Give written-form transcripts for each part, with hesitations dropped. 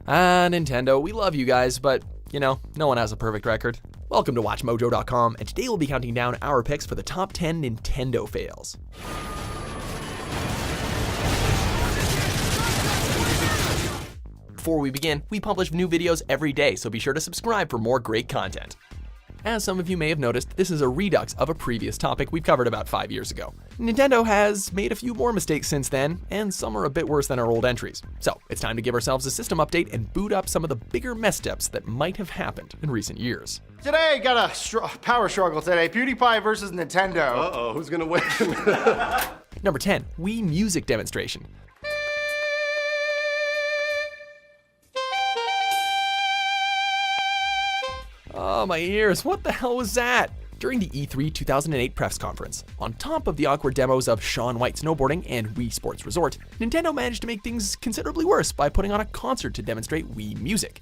Nintendo, we love you guys, but, no one has a perfect record. Welcome to WatchMojo.com, and today we'll be counting down our picks for the top 10 Nintendo fails. Before we begin, we publish new videos every day, so be sure to subscribe for more great content. As some of you may have noticed, this is a redux of a previous topic we've covered about 5 years ago. Nintendo has made a few more mistakes since then, and some are a bit worse than our old entries. So it's time to give ourselves a system update and boot up some of the bigger mess-ups that might have happened in recent years. Today, got a power struggle today. PewDiePie versus Nintendo. Uh-oh, who's gonna win? Number 10, Wii Music Demonstration. Oh, my ears, what the hell was that? During the E3 2008 press conference, on top of the awkward demos of Shaun White snowboarding and Wii Sports Resort, Nintendo managed to make things considerably worse by putting on a concert to demonstrate Wii Music.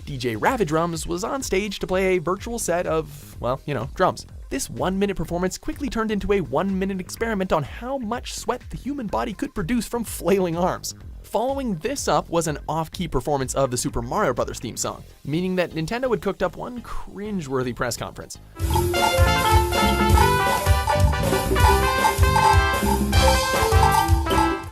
DJ Ravidrums was on stage to play a virtual set of, drums. This 1-minute performance quickly turned into a 1-minute experiment on how much sweat the human body could produce from flailing arms. Following this up was an off-key performance of the Super Mario Bros. Theme song, meaning that Nintendo had cooked up one cringe-worthy press conference.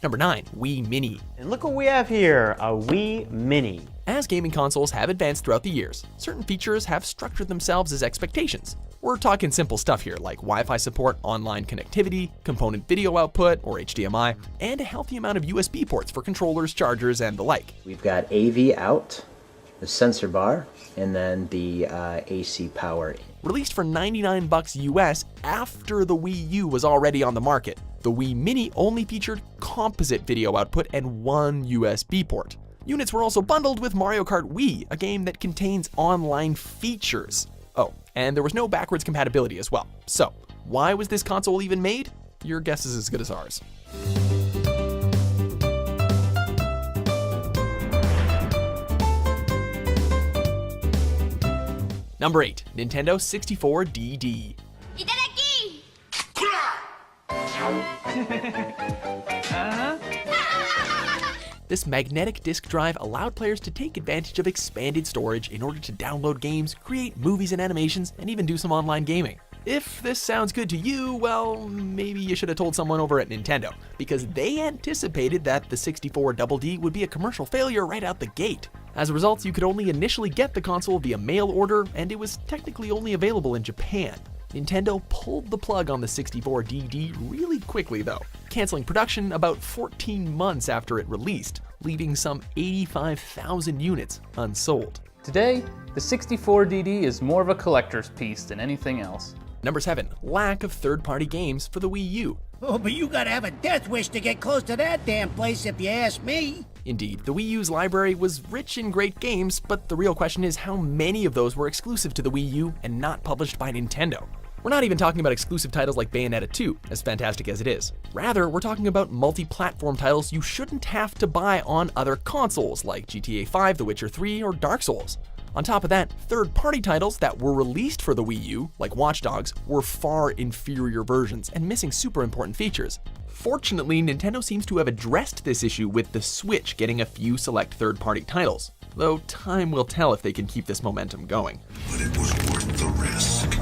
Number 9, Wii Mini. And look what we have here, a Wii Mini. As gaming consoles have advanced throughout the years, certain features have structured themselves as expectations. We're talking simple stuff here like Wi-Fi support, online connectivity, component video output or HDMI, and a healthy amount of USB ports for controllers, chargers, and the like. We've got AV out, the sensor bar, and then the AC power in. Released for $99 US after the Wii U was already on the market, the Wii Mini only featured composite video output and one USB port. Units were also bundled with Mario Kart Wii, a game that contains online features. Oh, and there was no backwards compatibility as well. So, why was this console even made? Your guess is as good as ours. Number 8, Nintendo 64 DD. Itadaki! This magnetic disk drive allowed players to take advantage of expanded storage in order to download games, create movies and animations, and even do some online gaming. If this sounds good to you, well, maybe you should have told someone over at Nintendo, because they anticipated that the 64 DD would be a commercial failure right out the gate. As a result, you could only initially get the console via mail order, and it was technically only available in Japan. Nintendo pulled the plug on the 64 DD really quickly though, canceling production about 14 months after it released, leaving some 85,000 units unsold. Today, the 64 DD is more of a collector's piece than anything else. Number 7, lack of third-party games for the Wii U. Oh, but you gotta have a death wish to get close to that damn place if you ask me. Indeed, the Wii U's library was rich in great games, but the real question is how many of those were exclusive to the Wii U and not published by Nintendo. We're not even talking about exclusive titles like Bayonetta 2, as fantastic as it is. Rather, we're talking about multi-platform titles you shouldn't have to buy on other consoles like GTA 5, The Witcher 3, or Dark Souls. On top of that, third-party titles that were released for the Wii U, like Watch Dogs, were far inferior versions and missing super important features. Fortunately, Nintendo seems to have addressed this issue with the Switch getting a few select third-party titles, though time will tell if they can keep this momentum going. But it was worth the risk,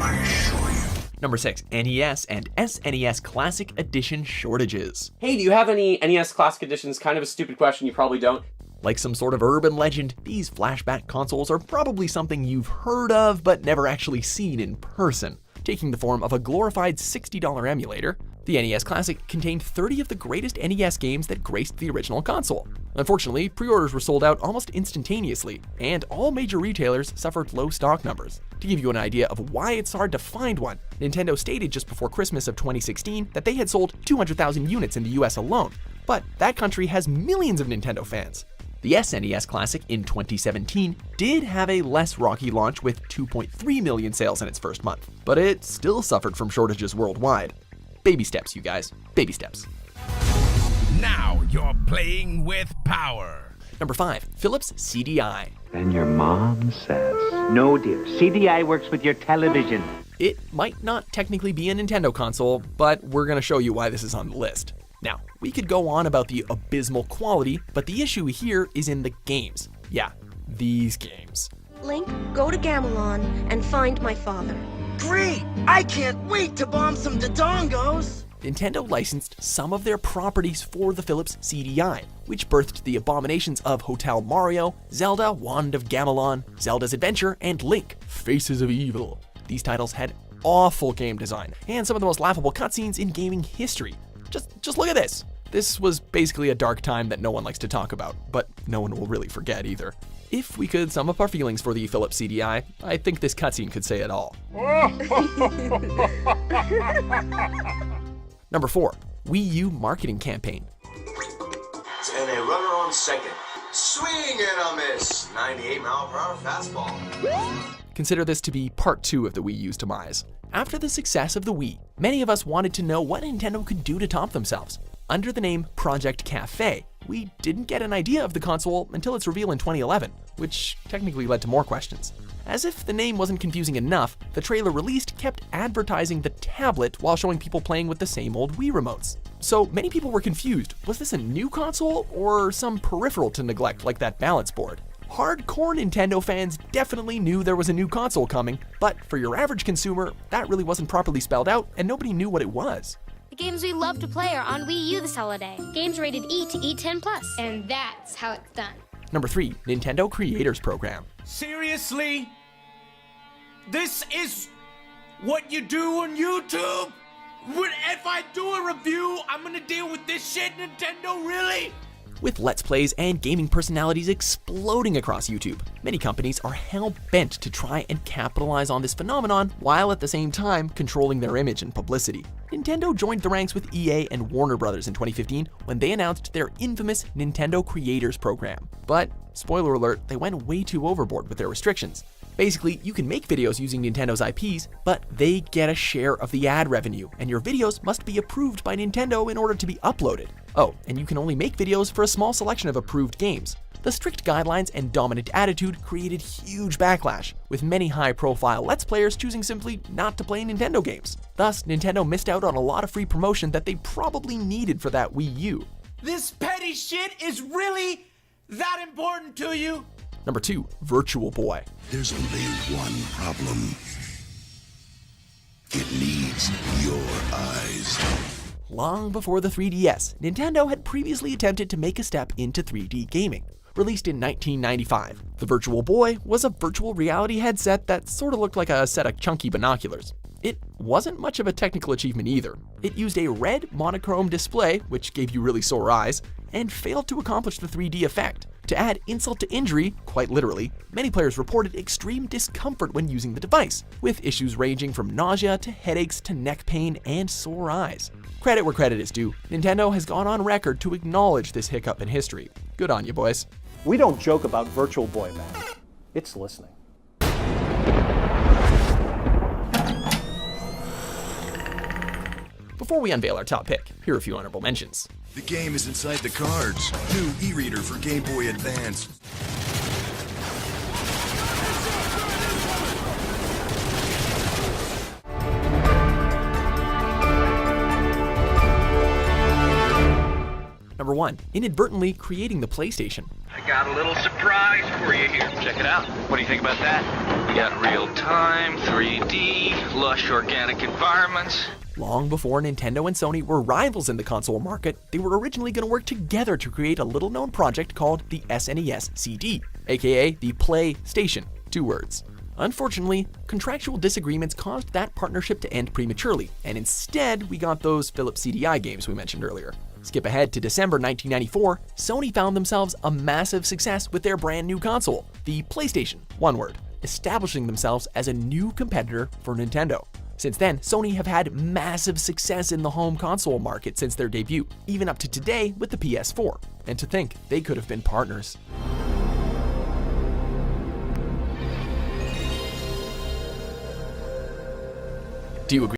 I assure you. Number 6, NES and SNES Classic Edition shortages. Hey, do you have any NES Classic Editions? Kind of a stupid question, you probably don't. Like some sort of urban legend, these flashback consoles are probably something you've heard of but never actually seen in person. Taking the form of a glorified $60 emulator, the NES Classic contained 30 of the greatest NES games that graced the original console. Unfortunately, pre-orders were sold out almost instantaneously, and all major retailers suffered low stock numbers. To give you an idea of why it's hard to find one, Nintendo stated just before Christmas of 2016 that they had sold 200,000 units in the US alone, but that country has millions of Nintendo fans. The SNES Classic in 2017 did have a less rocky launch with 2.3 million sales in its first month, but it still suffered from shortages worldwide. Baby steps, you guys. Baby steps. Now you're playing with power. Number 5, Philips CDI. And your mom says, no dear, CDI works with your television. It might not technically be a Nintendo console, but we're going to show you why this is on the list. Now, we could go on about the abysmal quality, but the issue here is in the games. Yeah, these games. Link, go to Gamelon and find my father. Great! I can't wait to bomb some Dodongos! Nintendo licensed some of their properties for the Philips CDI, which birthed the abominations of Hotel Mario, Zelda Wand of Gamelon, Zelda's Adventure, and Link, Faces of Evil. These titles had awful game design, and some of the most laughable cutscenes in gaming history. Just look at this. This was basically a dark time that no one likes to talk about, but no one will really forget either. If we could sum up our feelings for the Philips CDI, I think this cutscene could say it all. Number 4, Wii U Marketing Campaign. And a runner on second. Swing and a miss. 98-mile-per-hour fastball. Consider this to be part 2 of the Wii U's demise. After the success of the Wii, many of us wanted to know what Nintendo could do to top themselves. Under the name Project Cafe, we didn't get an idea of the console until its reveal in 2011, which technically led to more questions. As if the name wasn't confusing enough, the trailer released kept advertising the tablet while showing people playing with the same old Wii remotes. So many people were confused. Was this a new console or some peripheral to neglect like that balance board? Hardcore Nintendo fans definitely knew there was a new console coming, but for your average consumer, that really wasn't properly spelled out and nobody knew what it was. The games we love to play are on Wii U this holiday. Games rated E to E10+. And that's how it's done. Number 3, Nintendo Creators Program. Seriously? This is what you do on YouTube? If I do a review, I'm gonna deal with this shit, Nintendo, really? With Let's Plays and gaming personalities exploding across YouTube, many companies are hell-bent to try and capitalize on this phenomenon while at the same time controlling their image and publicity. Nintendo joined the ranks with EA and Warner Brothers in 2015 when they announced their infamous Nintendo Creators Program. But, spoiler alert, they went way too overboard with their restrictions. Basically, you can make videos using Nintendo's IPs, but they get a share of the ad revenue, and your videos must be approved by Nintendo in order to be uploaded. Oh, and you can only make videos for a small selection of approved games. The strict guidelines and dominant attitude created huge backlash, with many high-profile Let's Players choosing simply not to play Nintendo games. Thus, Nintendo missed out on a lot of free promotion that they probably needed for that Wii U. This petty shit is really that important to you? Number 2, Virtual Boy. There's only one problem. It needs your eyes. Long before the 3DS, Nintendo had previously attempted to make a step into 3D gaming. Released in 1995, the Virtual Boy was a virtual reality headset that sort of looked like a set of chunky binoculars. It wasn't much of a technical achievement either. It used a red monochrome display, which gave you really sore eyes, and failed to accomplish the 3D effect. To add insult to injury, quite literally, many players reported extreme discomfort when using the device, with issues ranging from nausea to headaches to neck pain and sore eyes. Credit where credit is due, Nintendo has gone on record to acknowledge this hiccup in history. Good on you, boys. We don't joke about Virtual Boy, man. It's listening. Before we unveil our top pick, here are a few honorable mentions. The game is inside the cards. New e-reader for Game Boy Advance. Number 1, inadvertently creating the PlayStation. I got a little surprise for you here. Check it out. What do you think about that? We got real-time, 3D, lush organic environments. Long before Nintendo and Sony were rivals in the console market, they were originally going to work together to create a little-known project called the SNES CD, aka the PlayStation, 2 words. Unfortunately, contractual disagreements caused that partnership to end prematurely, and instead we got those Philips CDI games we mentioned earlier. Skip ahead to December 1994, Sony found themselves a massive success with their brand new console, the PlayStation, 1 word, establishing themselves as a new competitor for Nintendo. Since then, Sony have had massive success in the home console market since their debut, even up to today with the PS4. And to think they could have been partners. Do you agree?